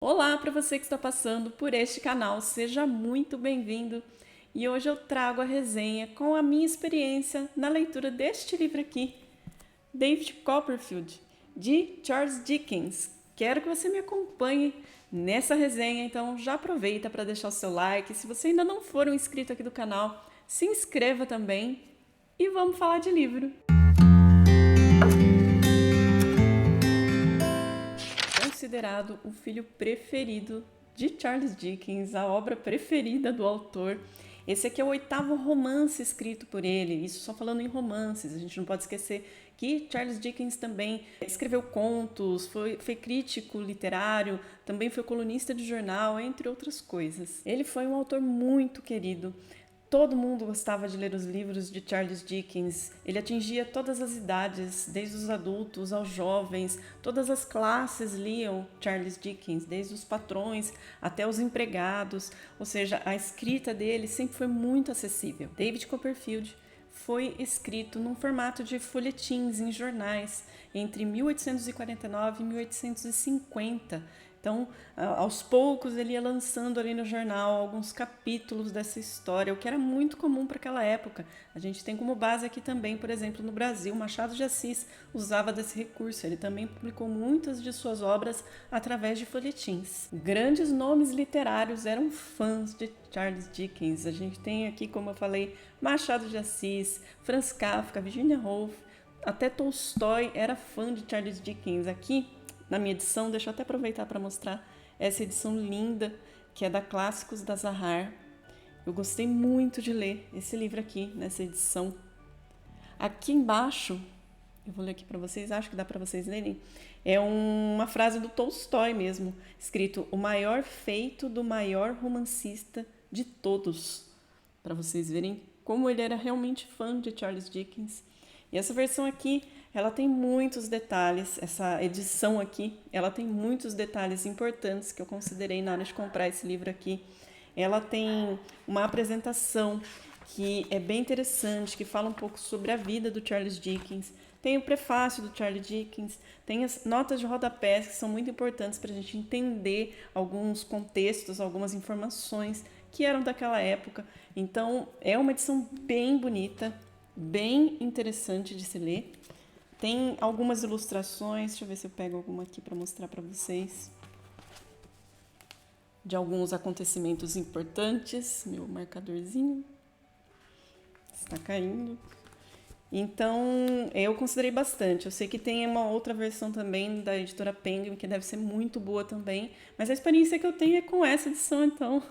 Olá para você que está passando por este canal, seja muito bem-vindo. E hoje eu trago a resenha com a minha experiência na leitura deste livro aqui, David Copperfield, de Charles Dickens. Quero que você me acompanhe nessa resenha, então já aproveita para deixar o seu like. Se você ainda não for um inscrito aqui do canal, se inscreva também e vamos falar de livro. Considerado o filho preferido de Charles Dickens, a obra preferida do autor. Esse aqui é o 8º romance escrito por ele, isso só falando em romances. A gente não pode esquecer que Charles Dickens também escreveu contos, foi crítico literário, também foi colunista de jornal, entre outras coisas. Ele foi um autor muito querido. Todo mundo gostava de ler os livros de Charles Dickens. Ele atingia todas as idades, desde os adultos aos jovens. Todas as classes liam Charles Dickens, desde os patrões até os empregados. Ou seja, a escrita dele sempre foi muito acessível. David Copperfield foi escrito num formato de folhetins em jornais entre 1849 e 1850. Então, aos poucos, ele ia lançando ali no jornal alguns capítulos dessa história, o que era muito comum para aquela época. A gente tem como base aqui também, por exemplo, no Brasil, Machado de Assis usava desse recurso. Ele também publicou muitas de suas obras através de folhetins. Grandes nomes literários eram fãs de Charles Dickens. A gente tem aqui, como eu falei, Machado de Assis, Franz Kafka, Virginia Woolf, até Tolstói era fã de Charles Dickens. Aqui na minha edição, deixa eu até aproveitar para mostrar essa edição linda, que é da Clássicos da Zahar. Eu gostei muito de ler esse livro aqui, nessa edição. Aqui embaixo, eu vou ler aqui para vocês, acho que dá para vocês lerem, é uma frase do Tolstói mesmo, escrito: o maior feito do maior romancista de todos, para vocês verem como ele era realmente fã de Charles Dickens. E essa versão aqui, ela tem muitos detalhes, essa edição aqui, ela tem muitos detalhes importantes que eu considerei na hora de comprar esse livro aqui. Ela tem uma apresentação que é bem interessante, que fala um pouco sobre a vida do Charles Dickens. Tem o prefácio do Charles Dickens, tem as notas de rodapé que são muito importantes para a gente entender alguns contextos, algumas informações que eram daquela época. Então, é uma edição bem bonita, bem interessante de se ler. Tem algumas ilustrações, deixa eu ver se eu pego alguma aqui para mostrar para vocês, de alguns acontecimentos importantes. Meu marcadorzinho está caindo. Então, eu considerei bastante. Eu sei que tem uma outra versão também da editora Penguin, que deve ser muito boa também, mas a experiência que eu tenho é com essa edição, então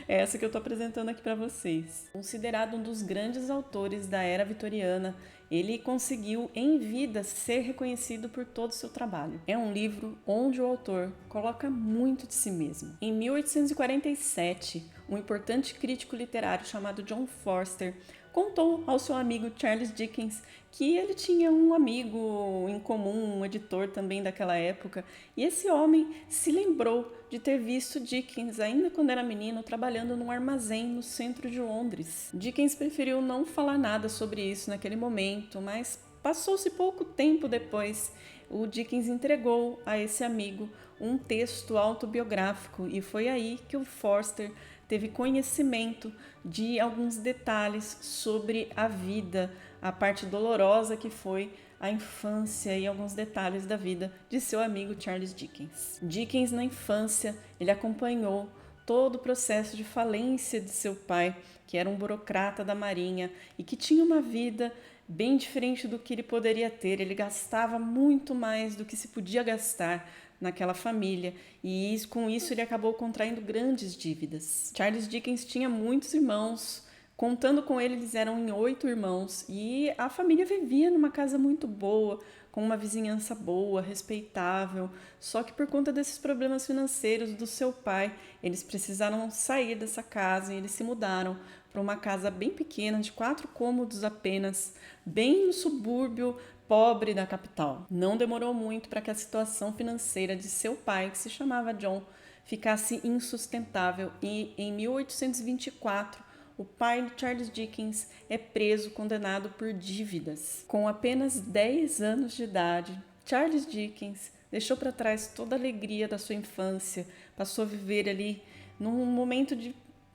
é essa que eu estou apresentando aqui para vocês. Considerado um dos grandes autores da era vitoriana, ele conseguiu em vida ser reconhecido por todo o seu trabalho. É um livro onde o autor coloca muito de si mesmo. Em 1847, um importante crítico literário chamado John Forster contou ao seu amigo Charles Dickens que ele tinha um amigo em comum, um editor também daquela época, e esse homem se lembrou de ter visto Dickens, ainda quando era menino, trabalhando num armazém no centro de Londres. Dickens preferiu não falar nada sobre isso naquele momento, mas passou-se pouco tempo depois, o Dickens entregou a esse amigo um texto autobiográfico, e foi aí que o Forster teve conhecimento de alguns detalhes sobre a vida, a parte dolorosa que foi a infância e alguns detalhes da vida de seu amigo Charles Dickens. Dickens, na infância, ele acompanhou todo o processo de falência de seu pai, que era um burocrata da Marinha e que tinha uma vida bem diferente do que ele poderia ter. Ele gastava muito mais do que se podia gastar naquela família, e com isso ele acabou contraindo grandes dívidas. Charles Dickens tinha muitos irmãos, contando com ele, eles eram em 8 irmãos, e a família vivia numa casa muito boa, com uma vizinhança boa, respeitável, só que por conta desses problemas financeiros do seu pai, eles precisaram sair dessa casa e eles se mudaram para uma casa bem pequena, de 4 cômodos apenas, bem no subúrbio pobre da capital. Não demorou muito para que a situação financeira de seu pai, que se chamava John, ficasse insustentável, e em 1824 o pai de Charles Dickens é preso, condenado por dívidas. Com apenas 10 anos de idade, Charles Dickens deixou para trás toda a alegria da sua infância, passou a viver ali num momento de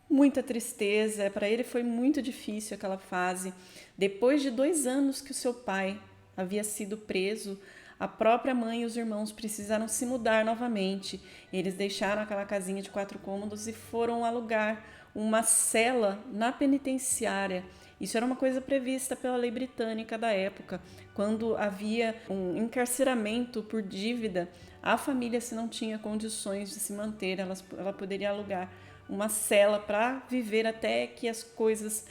muita tristeza. Para ele foi muito difícil aquela fase. Depois de 2 anos que o seu pai havia sido preso, a própria mãe e os irmãos precisaram se mudar novamente. Eles deixaram aquela casinha de 4 cômodos e foram alugar uma cela na penitenciária. Isso era uma coisa prevista pela lei britânica da época. Quando havia um encarceramento por dívida, a família, se não tinha condições de se manter, ela poderia alugar uma cela para viver até que as coisas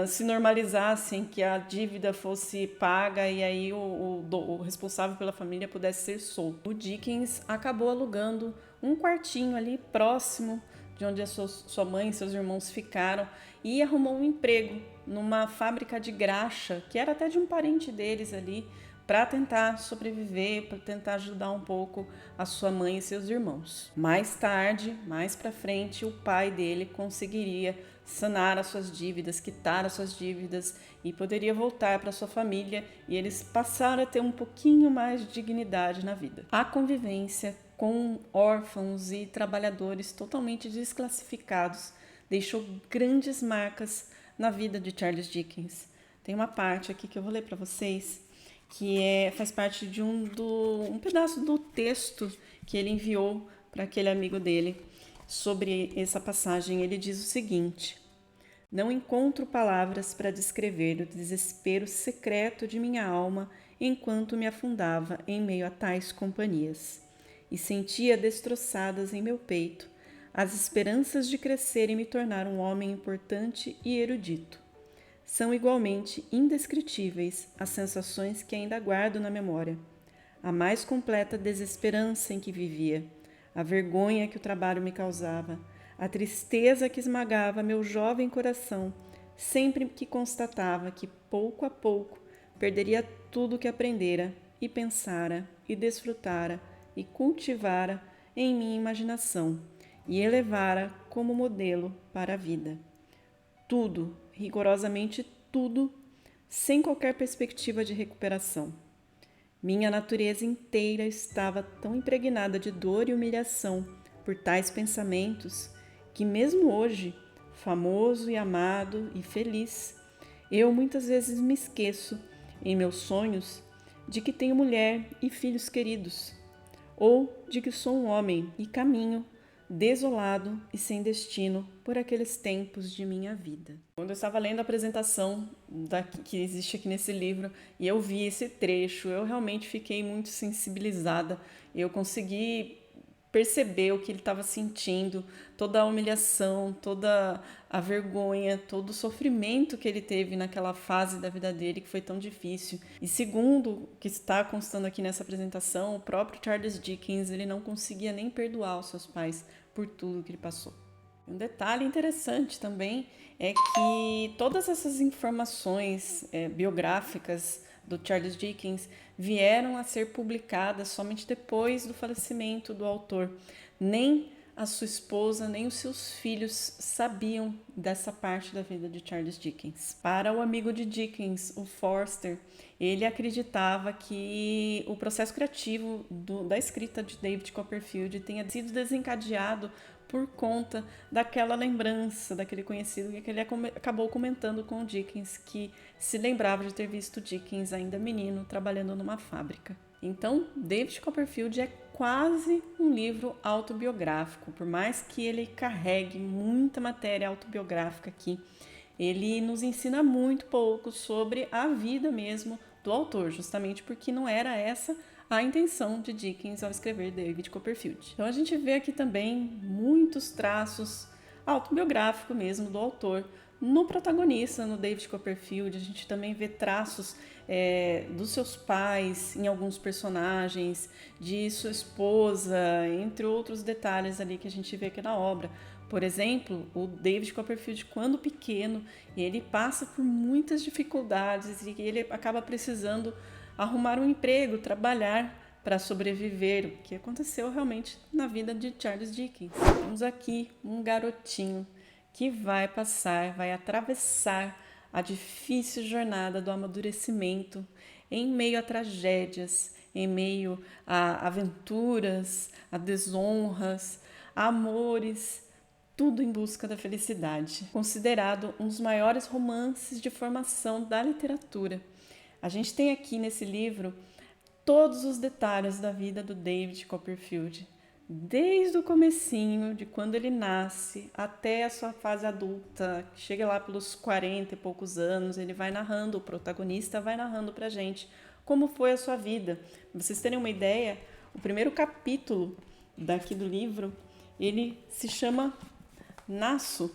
se normalizassem, que a dívida fosse paga e aí o responsável pela família pudesse ser solto. O Dickens acabou alugando um quartinho ali próximo de onde a sua mãe e seus irmãos ficaram e arrumou um emprego numa fábrica de graxa, que era até de um parente deles ali, para tentar sobreviver, para tentar ajudar um pouco a sua mãe e seus irmãos. Mais tarde, mais para frente, o pai dele conseguiria sanar as suas dívidas, quitar as suas dívidas e poderia voltar para sua família e eles passaram a ter um pouquinho mais de dignidade na vida. A convivência com órfãos e trabalhadores totalmente desclassificados deixou grandes marcas na vida de Charles Dickens. Tem uma parte aqui que eu vou ler para vocês que faz parte de um pedaço do texto que ele enviou para aquele amigo dele sobre essa passagem. Ele diz o seguinte: não encontro palavras para descrever o desespero secreto de minha alma enquanto me afundava em meio a tais companhias e sentia destroçadas em meu peito as esperanças de crescer e me tornar um homem importante e erudito. São igualmente indescritíveis as sensações que ainda guardo na memória. A mais completa desesperança em que vivia, a vergonha que o trabalho me causava, a tristeza que esmagava meu jovem coração, sempre que constatava que, pouco a pouco, perderia tudo que aprendera e pensara e desfrutara e cultivara em minha imaginação e elevara como modelo para a vida. Tudo, rigorosamente tudo, sem qualquer perspectiva de recuperação. Minha natureza inteira estava tão impregnada de dor e humilhação por tais pensamentos que mesmo hoje, famoso e amado e feliz, eu muitas vezes me esqueço, em meus sonhos, de que tenho mulher e filhos queridos, ou de que sou um homem e caminho desolado e sem destino por aqueles tempos de minha vida. Quando eu estava lendo a apresentação que existe aqui nesse livro e eu vi esse trecho, eu realmente fiquei muito sensibilizada. Eu consegui perceber o que ele estava sentindo, toda a humilhação, toda a vergonha, todo o sofrimento que ele teve naquela fase da vida dele que foi tão difícil. E segundo o que está constando aqui nessa apresentação, o próprio Charles Dickens, ele não conseguia nem perdoar os seus pais por tudo que ele passou. Um detalhe interessante também é que todas essas informações biográficas do Charles Dickens vieram a ser publicadas somente depois do falecimento do autor. Nem a sua esposa, nem os seus filhos sabiam dessa parte da vida de Charles Dickens. Para o amigo de Dickens, o Forster, ele acreditava que o processo criativo da escrita de David Copperfield tenha sido desencadeado por conta daquela lembrança, daquele conhecido que ele acabou comentando com o Dickens, que se lembrava de ter visto Dickens ainda menino trabalhando numa fábrica. Então, David Copperfield é quase um livro autobiográfico, por mais que ele carregue muita matéria autobiográfica aqui, ele nos ensina muito pouco sobre a vida mesmo do autor, justamente porque não era essa a intenção de Dickens ao escrever David Copperfield. Então a gente vê aqui também muitos traços autobiográficos mesmo do autor no protagonista, no David Copperfield. A gente também vê traços dos seus pais em alguns personagens, de sua esposa, entre outros detalhes ali que a gente vê aqui na obra. Por exemplo, o David Copperfield, quando pequeno, ele passa por muitas dificuldades e ele acaba precisando arrumar um emprego, trabalhar para sobreviver, o que aconteceu realmente na vida de Charles Dickens. Temos aqui um garotinho que vai atravessar a difícil jornada do amadurecimento em meio a tragédias, em meio a aventuras, a desonras, amores, tudo em busca da felicidade. Considerado um dos maiores romances de formação da literatura. A gente tem aqui nesse livro todos os detalhes da vida do David Copperfield, desde o comecinho, de quando ele nasce, até a sua fase adulta, chega lá pelos 40 e poucos anos, ele vai narrando, o protagonista vai narrando pra gente como foi a sua vida. Pra vocês terem uma ideia, o primeiro capítulo daqui do livro, ele se chama Nasço.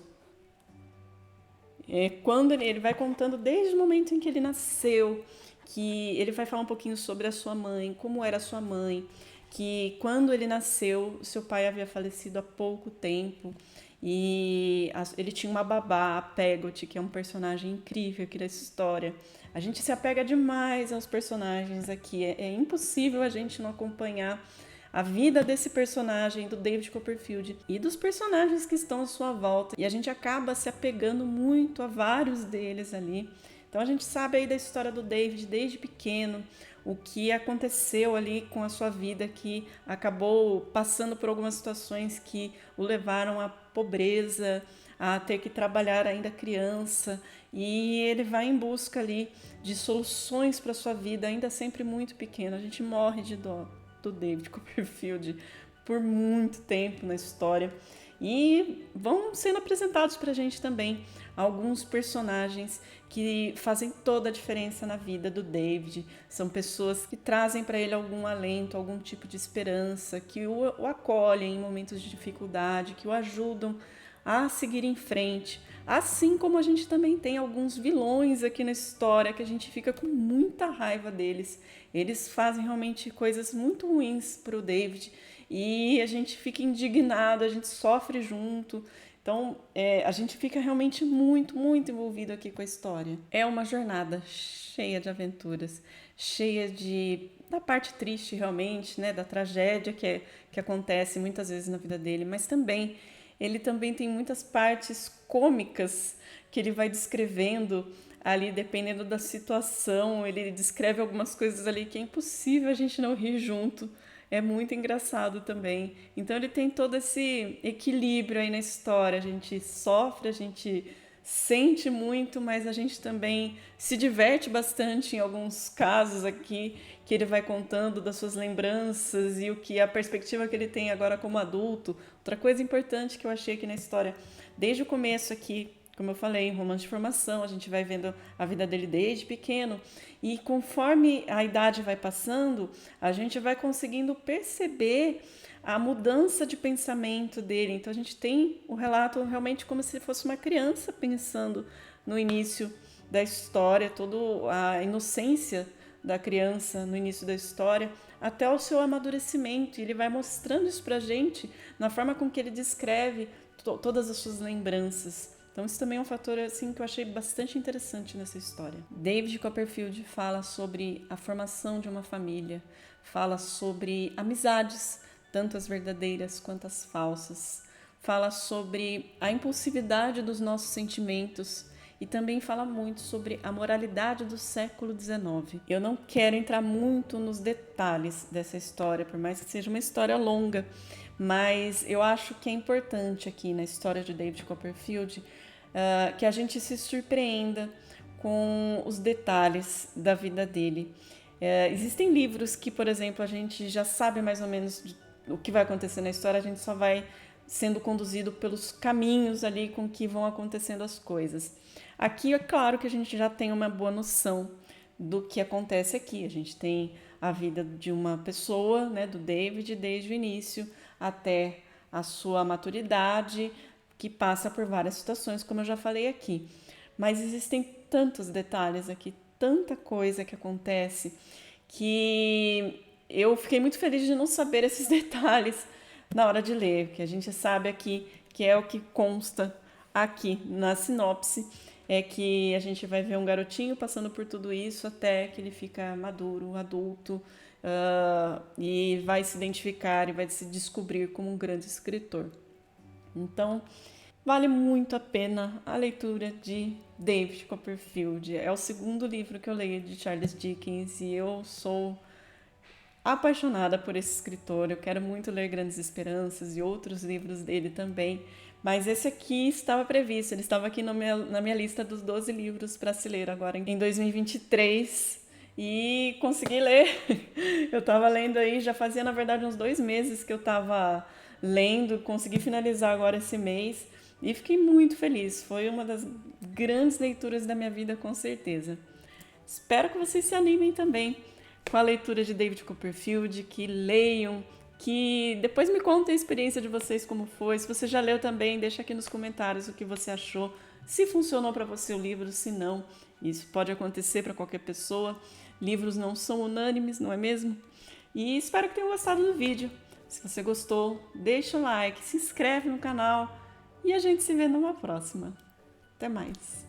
Quando ele vai contando desde o momento em que ele nasceu, que ele vai falar um pouquinho sobre a sua mãe, como era a sua mãe, que quando ele nasceu, seu pai havia falecido há pouco tempo e ele tinha uma babá, a Peggotty, que é um personagem incrível aqui da história. A gente se apega demais aos personagens aqui, é impossível a gente não acompanhar a vida desse personagem, do David Copperfield, e dos personagens que estão à sua volta. E a gente acaba se apegando muito a vários deles ali. Então a gente sabe aí da história do David desde pequeno, o que aconteceu ali com a sua vida, que acabou passando por algumas situações que o levaram à pobreza, a ter que trabalhar ainda criança, e ele vai em busca ali de soluções para sua vida, ainda sempre muito pequeno. A gente morre de dó do David Copperfield por muito tempo na história. E vão sendo apresentados para a gente também alguns personagens que fazem toda a diferença na vida do David. São pessoas que trazem para ele algum alento, algum tipo de esperança, que o acolhem em momentos de dificuldade, que o ajudam a seguir em frente. Assim como a gente também tem alguns vilões aqui na história que a gente fica com muita raiva deles. Eles fazem realmente coisas muito ruins para o David e a gente fica indignado, a gente sofre junto. Então, a gente fica realmente muito, muito envolvido aqui com a história. É uma jornada cheia de aventuras, cheia da parte triste realmente, né, da tragédia que acontece muitas vezes na vida dele, mas também ele também tem muitas partes cômicas que ele vai descrevendo ali, dependendo da situação. Ele descreve algumas coisas ali que é impossível a gente não rir junto. É muito engraçado também. Então ele tem todo esse equilíbrio aí na história. A gente sofre, a gente sente muito, mas a gente também se diverte bastante em alguns casos aqui que ele vai contando das suas lembranças e o que a perspectiva que ele tem agora como adulto. Outra coisa importante que eu achei aqui na história, desde o começo aqui, como eu falei, em romance de formação, a gente vai vendo a vida dele desde pequeno e conforme a idade vai passando, a gente vai conseguindo perceber a mudança de pensamento dele. Então a gente tem o relato realmente como se fosse uma criança pensando no início da história, toda a inocência da criança no início da história, até o seu amadurecimento. E ele vai mostrando isso pra gente na forma com que ele descreve todas as suas lembranças. Então isso também é um fator assim que eu achei bastante interessante nessa história. David Copperfield fala sobre a formação de uma família, fala sobre amizades, tanto as verdadeiras quanto as falsas, fala sobre a impulsividade dos nossos sentimentos e também fala muito sobre a moralidade do século XIX. Eu não quero entrar muito nos detalhes dessa história, por mais que seja uma história longa, mas eu acho que é importante aqui na história de David Copperfield que a gente se surpreenda com os detalhes da vida dele. Existem livros que, por exemplo, a gente já sabe mais ou menos o que vai acontecer na história, a gente só vai sendo conduzido pelos caminhos ali com que vão acontecendo as coisas. Aqui é claro que a gente já tem uma boa noção do que acontece aqui. A gente tem a vida de uma pessoa, né, do David, desde o início até a sua maturidade, que passa por várias situações, como eu já falei aqui. Mas existem tantos detalhes aqui, tanta coisa que acontece, que eu fiquei muito feliz de não saber esses detalhes na hora de ler, que a gente sabe aqui que é o que consta aqui na sinopse, é que a gente vai ver um garotinho passando por tudo isso até que ele fica maduro, adulto, e vai se identificar e vai se descobrir como um grande escritor. Então, vale muito a pena a leitura de David Copperfield. É o segundo livro que eu leio de Charles Dickens e eu sou apaixonada por esse escritor, eu quero muito ler Grandes Esperanças e outros livros dele também, mas esse aqui estava previsto, ele estava aqui na minha lista dos 12 livros para se ler agora em 2023 e consegui ler. Eu estava lendo aí, já fazia na verdade uns 2 meses que eu estava lendo, consegui finalizar agora esse mês e fiquei muito feliz, foi uma das grandes leituras da minha vida com certeza. Espero que vocês se animem também com a leitura de David Copperfield, que leiam, que depois me contem a experiência de vocês como foi. Se você já leu também, deixa aqui nos comentários o que você achou, se funcionou para você o livro, se não. Isso pode acontecer para qualquer pessoa. Livros não são unânimes, não é mesmo? E espero que tenham gostado do vídeo. Se você gostou, deixa o like, se inscreve no canal e a gente se vê numa próxima. Até mais!